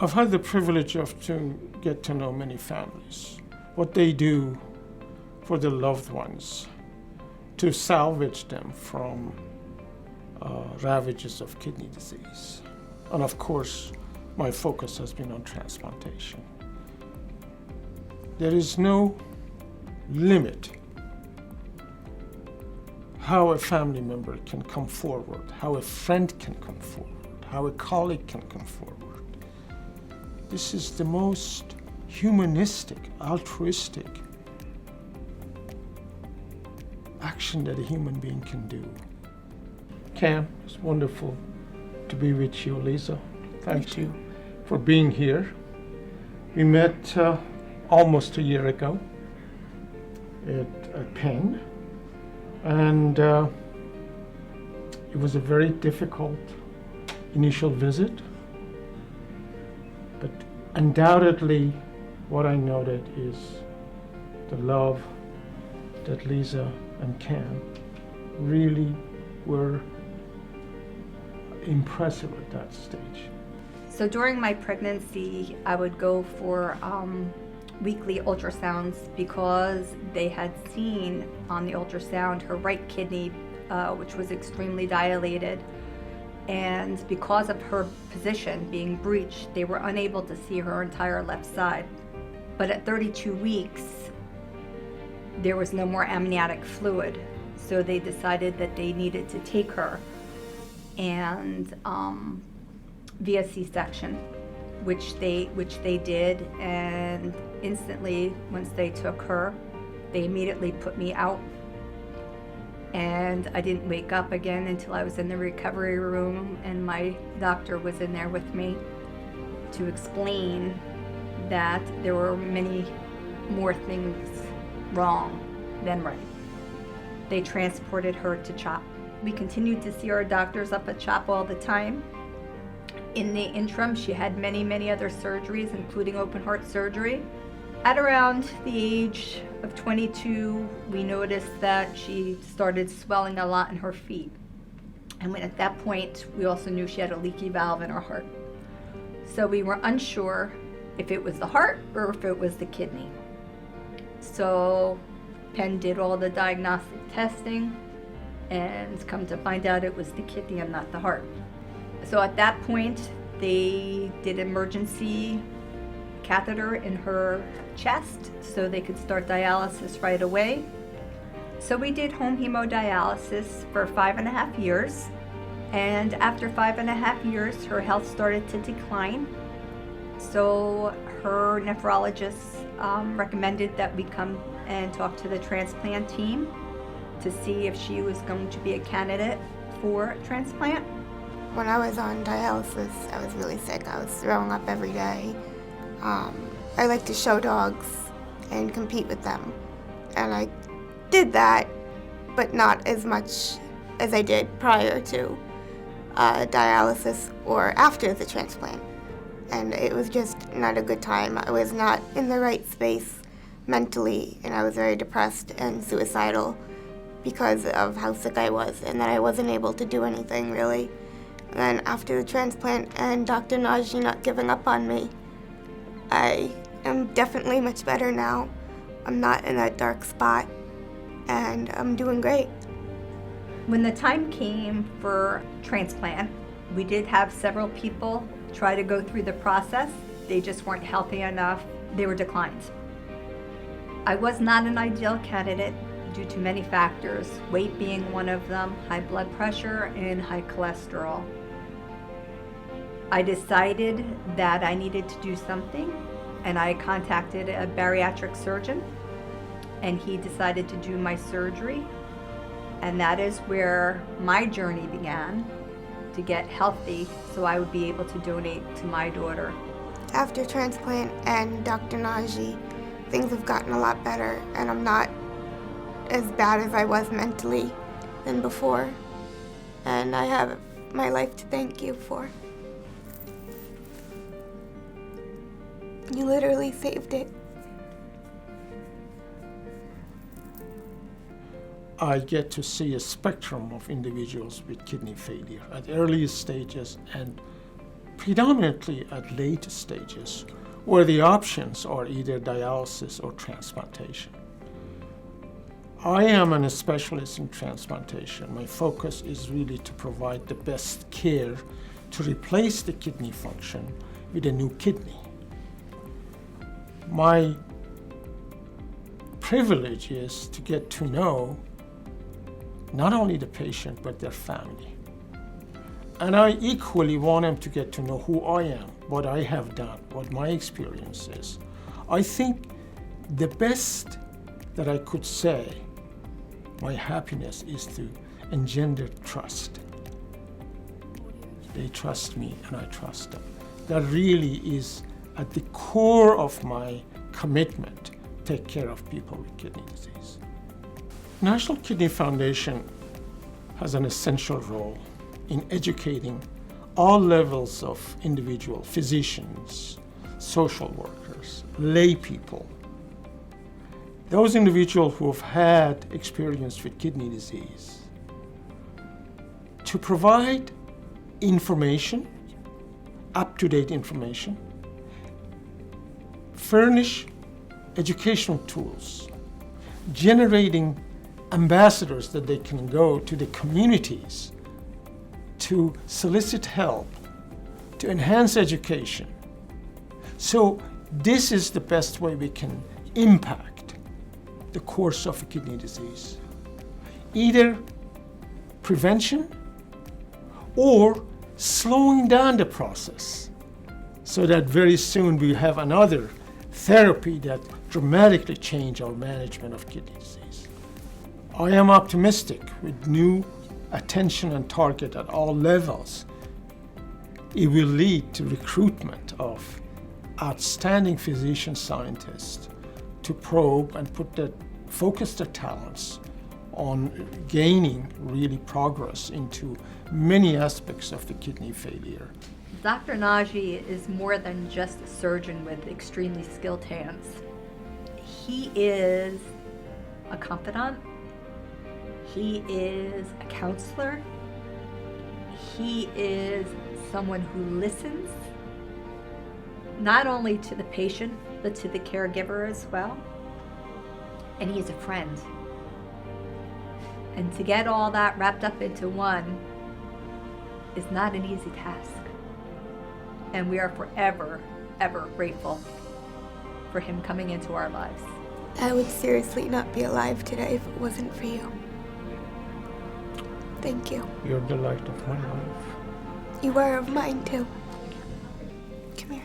I've had the privilege of to get to know many families, what they do for their loved ones to salvage them from ravages of kidney disease. And of course, my focus has been on transplantation. There is no limit how a family member can come forward, how a friend can come forward, how a colleague can come forward. This is the most humanistic, altruistic action that a human being can do. Cam, it's wonderful to be with you, Lisa. Thank you for being here. We met almost a year ago at Penn, and it was a very difficult initial visit, but undoubtedly what I noted is the love that Lisa and Cam really were impressive at that stage. So during my pregnancy, I would go for weekly ultrasounds because they had seen on the ultrasound her right kidney, which was extremely dilated. And because of her position being breached, they were unable to see her entire left side. But at 32 weeks, there was no more amniotic fluid. So they decided that they needed to take her and via C-section, which they did. And instantly, once they took her, they immediately put me out. And I didn't wake up again until I was in the recovery room, and my doctor was in there with me to explain that there were many more things wrong than right. They transported her to CHOP. We continued to see our doctors up at CHOP all the time. In the interim, she had many other surgeries, including open heart surgery. At around the age of 22, we noticed that she started swelling a lot in her feet. And at that point, we also knew she had a leaky valve in her heart. So we were unsure if it was the heart or if it was the kidney. So Penn did all the diagnostic testing, and come to find out it was the kidney and not the heart. So at that point, they did emergency catheter in her chest so they could start dialysis right away. So we did home hemodialysis for 5.5 years. And after 5.5 years, her health started to decline. So her nephrologist recommended that we come and talk to the transplant team to see if she was going to be a candidate for transplant. When I was on dialysis, I was really sick. I was throwing up every day. I like to show dogs and compete with them. And I did that, but not as much as I did prior to dialysis or after the transplant. And it was just not a good time. I was not in the right space mentally, and I was very depressed and suicidal because of how sick I was and that I wasn't able to do anything really. And then after the transplant and Dr. Naji not giving up on me, I am definitely much better now. I'm not in that dark spot, and I'm doing great. When the time came for transplant, we did have several people try to go through the process. They just weren't healthy enough. They were declined. I was not an ideal candidate due to many factors, weight being one of them, high blood pressure, and high cholesterol. I decided that I needed to do something, and I contacted a bariatric surgeon, and he decided to do my surgery. And that is where my journey began, to get healthy so I would be able to donate to my daughter. After transplant and Dr. Naji, things have gotten a lot better, and I'm not as bad as I was mentally than before. And I have my life to thank you for. You literally saved it. I get to see a spectrum of individuals with kidney failure at early stages and predominantly at late stages, where the options are either dialysis or transplantation. I am a specialist in transplantation. My focus is really to provide the best care to replace the kidney function with a new kidney. My privilege is to get to know not only the patient but their family. And I equally want them to get to know who I am, what I have done, what my experience is. I think the best that I could say, my happiness, is to engender trust. They trust me and I trust them. That really is at the core of my commitment to take care of people with kidney disease. National Kidney Foundation has an essential role in educating all levels of individual physicians, social workers, lay people, those individuals who have had experience with kidney disease, to provide information, up-to-date information, furnish educational tools, generating ambassadors that they can go to the communities to solicit help, to enhance education. So this is the best way we can impact the course of a kidney disease. Either prevention or slowing down the process so that very soon we have another therapy that dramatically change our management of kidney disease. I am optimistic with new attention and target at all levels. It will lead to recruitment of outstanding physician scientists to probe and focus their talents on gaining really progress into many aspects of the kidney failure. Dr. Naji is more than just a surgeon with extremely skilled hands. He is a confidant. He is a counselor. He is someone who listens, not only to the patient, but to the caregiver as well. And he is a friend. And to get all that wrapped up into one is not an easy task. And we are forever, ever grateful for him coming into our lives. I would seriously not be alive today if it wasn't for you. Thank you. You're the light of my life. You are of mine too. Come here.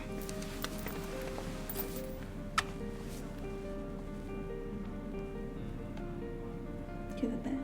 You're the best.